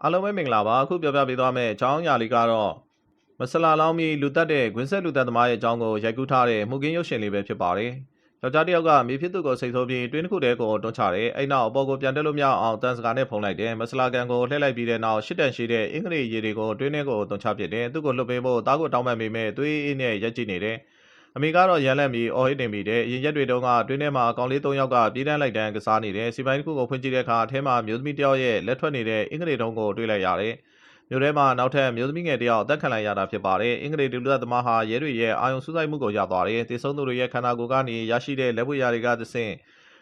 အားလုံးပဲမင်္ဂလာပါအခုပြောပြပေးသွားမယ့်အကြောင်းအရာလေးကတော့မဆလာလောင်းပြီးလူတက်တဲ့ဂွင်းဆက်လူတက်သမားရဲ့အကြောင်းကိုရိုက်ကူးထားတဲ့မှုကင်းရုပ်ရှင်လေးပဲဖြစ်ပါတယ်။ယောက်ျားတစ်ယောက်ကမိဖြစ်သူကိုစိတ်ဆိုးပြီးတွင်းတစ်ခုတည်းကိုတွန်းချတယ်။အဲ့နောက်အပေါ်ကိုပြန်တက်လို့မရအောင်တန်စကာနဲ့ဖုံးလိုက်တယ်။မဆလာကန်ကိုလှည့်လိုက်ပြီးတဲ့နောက်ရှစ်တန်ရှိတဲ့အင်္ဂလိပ်ရေတွေကိုတွင်းထဲကိုတွန်းချပစ်တယ်။သူ့ကိုလှုပ်ပေးဖို့တားကိုတောင်းပန်ပေမဲ့သွေးအေးနဲ့ရက်ကြည့်နေတယ်။အမေကတော့ရန်လက်ပြီးအော်ဟစ်နေမိတယ်။အရင်ရက်တွေတုန်းကတွင်းထဲမှာအကောင်လေး၃ယောက်ကပြေးတန်းလိုက်တန်းကစားနေတယ်။စီပိုင်းတစ်ခုကိုဖွင့်ကြည့်တဲ့အခါအထဲမှာမျိုးသမီးတစ်ယောက်ရဲ့လက်ထွက်နေတဲ့အင်္ဂလိပ်တုံးကိုတွေ့လိုက်ရတယ်။မြို့ထဲမှာနောက်ထပ်မျိုးသမီးငယ်တယောက်အသက်ခံလိုက်ရတာဖြစ်ပါတယ်။အင်္ဂလိပ်လူသက်သမားဟာရဲတွေရဲ့အာယုံစူးစိုက်မှုကိုရသွားတယ်။တေဆုံးသူတွေရဲ့ခန္ဓာကိုယ်ကနေရရှိတဲ့လက်ပွေရာတွေကသဖြင့်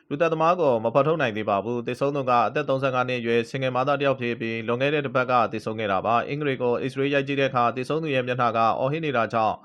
လူသက်သမားကိုမဖော်ထုတ်နိုင်သေးပါဘူး။တေဆုံးသူကအသက်35နှစ်အရွယ်စင်ငယ်မသားတယောက်ဖြစ်ပြီးလွန်ခဲ့တဲ့တစ်ပတ်ကတေဆုံးခဲ့တာပါ။အင်္ဂလိပ်ကို X-ray ရိုက်ကြည့်တဲ့အခါတေဆုံးသူရဲ့မျက်နှာကအော်ဟစ်နေတာကြောင့်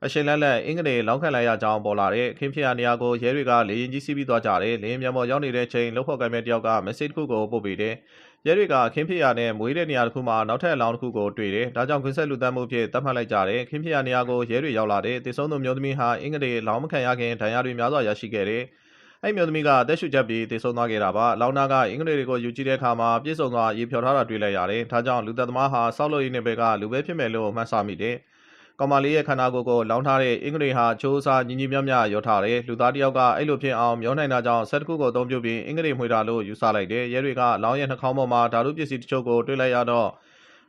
အရှင်လက်လက်အင်္ဂလိပ်လောင်းခံလိုက်ရကြောင်းပေါ်လာတဲ့အခင်းဖြစ်ရာနေရာကိုရဲတွေကလေရင်ကြီးစီးပြီးသွားကြတယ်။လေရင်မြန်ပေါ်ရောက်နေတဲ့ချိန်လှုပ်ဖော်ကိုင်မဲ့တယောက်က message တစ်ခုကိုပို့ပေးတယ်။ရဲတွေကအခင်းဖြစ်ရာနဲ့မွေးတဲ့နေရာတစ်ခုမှာနောက်ထပ်အလောင်းတစ်ခုကိုတွေ့တယ်။ဒါကြောင့်ခွင့်ဆက်လူသက်မှုဖြစ်သတ်မှတ်လိုက်ကြတယ်။အခင်းဖြစ်ရာနေရာကိုရဲတွေရောက်လာတယ်။တေဆုံးသူမျိုးသမီးဟာအင်္ဂလိပ်လောင်းမခံရခင်ဒဏ်ရာတွေများစွာရရှိခဲ့တယ်။အဲ့မျိုးသမီးကအသက်ရှူချက်ပြီးတေဆုံးသွားခဲ့တာပါ။လောင်းနာကအင်္ဂလိပ်တွေကိုယူကြည့်တဲ့အခါမှာပြည့်စုံစွာရေဖြော်ထားတာတွေ့လိုက်ရတယ်။ဒါကြောင့်လူသက်သမားဟာစောက်လို့ရင်းနေဘက်ကလူပဲဖြစ်မယ်လို့မှတ်ဆမိတယ်။ကောင်မလေးရဲ့ခန္ဓာကိုယ်ကိုလောင်းထားတဲ့အင်္ဂလိပ်ဟာချိုးစားညီညီမျှမျှရောထားတယ်။လူသားတစ်ယောက်ကအဲ့လိုဖြစ်အောင်မျောနိုင်တာကြောင့်ဆက်တစ်ခုကိုအသုံးပြုပြီးအင်္ဂလိပ်မှွေတာလို့ယူဆလိုက်တယ်။ရဲတွေကလောင်းရဲ့နှာခေါင်းပေါ်မှာဓာတုပစ္စည်းတချို့ကိုတွေ့လိုက်ရတော့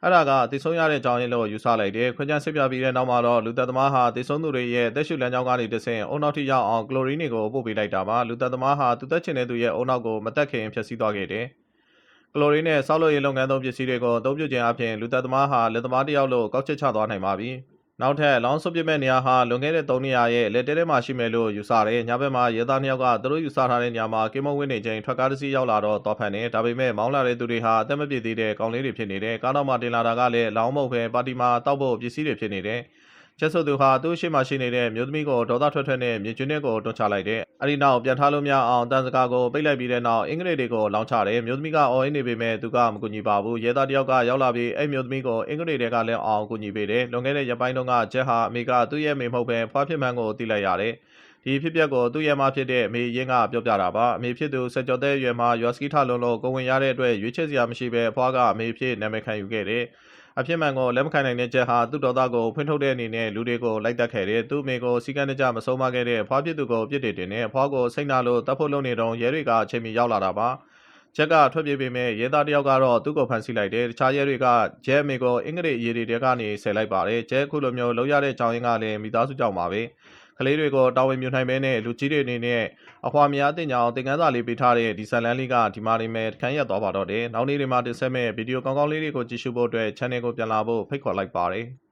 အဲ့ဒါကသေဆုံးရတဲ့အကြောင်းရင်းလို့ယူဆလိုက်တယ်။ခွင့်ချစစ်ပြပြီးတဲ့နောက်မှာတော့လူသက်သမားဟာသေဆုံးသူတွေရဲ့သက်ရှူလမ်းကြောင်းကနေတဆင့်အုံနောက်ထိရောက်အောင်ကလိုရင်းတွေကိုပို့ပေးလိုက်တာပါ။လူသက်သမားဟာသူသက်ချင်တဲ့သူရဲ့အုံနောက်ကိုမတက်ခင်ဖျက်ဆီးသွားခဲ့တယ်။ကလိုရင်းနဲ့ဆောက်လုပ်ရေးလုပ်ငန်းသုံးပစ္စည်းတွေကိုအသုံးပြုခြင်းအပြင်လူသက်သမားဟာလက်သမားတစ်ယောက်လို့ကောက်ချက်ချသွားနိုင်ပါပြီ။နောက်ထပ်လောင်းဆုပ်ပစ်မဲ့နေရာဟာလွန်ခဲ့တဲ့3နှစ်ရဲ့လက်တဲထဲမှာရှိမယ်လို့ယူဆတယ်။ညဘက်မှာရဲသား2ယောက်ကသူတို့ယူဆထားတဲ့နေရာမှာကင်းမုံဝင်နေချိန်ထွက်ကားတစ်စီးရောက်လာတော့တောဖန်တယ်။ဒါပေမဲ့မောင်းလာတဲ့သူတွေဟာအသက်မပြည့်သေးတဲ့ကောင်လေးတွေဖြစ်နေတယ်။ကားနောက်မှာတင်လာတာကလည်းလောင်းမုတ်ပဲပါတီမှာတောက်ဖို့ပစ္စည်းတွေဖြစ်နေတယ်။ချက်ဆိုသူဟာသူ့ရှိမှရှိနေတဲ့မျိုးသမီးကိုဒေါသထွက်နဲ့မြေကျွန်းထဲကိုတွန်းချလိုက်တယ်။အဲဒီနောက်ပြန်ထားလို့မရအောင်တန်စကာကိုပိတ်လိုက်ပြီးတဲ့နောက်အင်္ဂလိပ်တွေကိုလောင်းချတယ်။မျိုးသမီးကအော်အင်းနေပေမဲ့သူကမကူညီပါဘူး။ရဲသားတယောက်ကရောက်လာပြီးအဲ့မျိုးသမီးကိုအင်္ဂလိပ်တွေကလည်းအောင်ကူညီပေးတယ်။လွန်ခဲ့တဲ့ရက်ပိုင်းတုန်းကဂျက်ဟာအမေကသူ့ရဲ့မိမဟုတ်ပဲဖွားဖြစ်မှန်းကိုသိလိုက်ရတယ်။ဒီဖြစ်ပျက်ကိုသူ့ရဲ့မဖြစ်တဲ့အမေရင်းကပြောပြတာပါ။အမေဖြစ်သူစက်ကြော်တဲ့အရွယ်မှာရွာစကီထလုံးလို့ကိုဝင်ရတဲ့အတွက်ရွေးချယ်စရာမရှိပဲဖွားကအမေဖြစ်နာမည်ခံယူခဲ့တယ်။အဖြစ်မှန်ကိုလက်မခံနိုင်တဲ့ချက်ဟာသူ့တော်သားကိုဖွင့်ထုတ်တဲ့အနေနဲ့လူတွေကိုလိုက်တက်ခဲ့တယ်။သူ့အမေကိုစီကံတကြမဆုံးမခဲ့တဲ့ဖွားဖြစ်သူကိုပြစ်တင်တဲ့ဖွားကိုစိတ်နာလို့တပ်ဖို့လုပ်နေတော့ရဲတွေကအချိန်မီရောက်လာတာပါ။ချက်ကထွက်ပြေးပေမဲ့ရဲသားတယောက်ကတော့သူ့ကိုဖမ်းဆီးလိုက်တယ်။တခြားရဲတွေကဂျဲအမေကိုအင်္ဂလိပ်အရေးတွေကနေဆယ်လိုက်ပါတယ်။ဂျဲခုလိုမျိုးလောက်ရတဲ့ကြောင်းရင်းကလည်းမိသားစုကြောင့်ပါပဲ။ကလေးတွေကိုတာဝန်မြှနိုင်မဲနဲ့လူကြီးတွေအနေနဲ့အခွာမရတင်ကြအောင်သင်ခန်းစာလေးပေးထားတဲ့ဒီဇလန်လေးကဒီမှာနေမဲ့ခန်းရက်သွားပါတော့တယ်။နောက်နေ့တွေမှာတင်ဆက်မဲ့ဗီဒီယိုကောင်းကောင်းလေးတွေကိုကြည့်ရှုဖို့အတွက် channel ကိုပြန်လာဖို့ဖိတ်ခေါ်လိုက်ပါတယ်။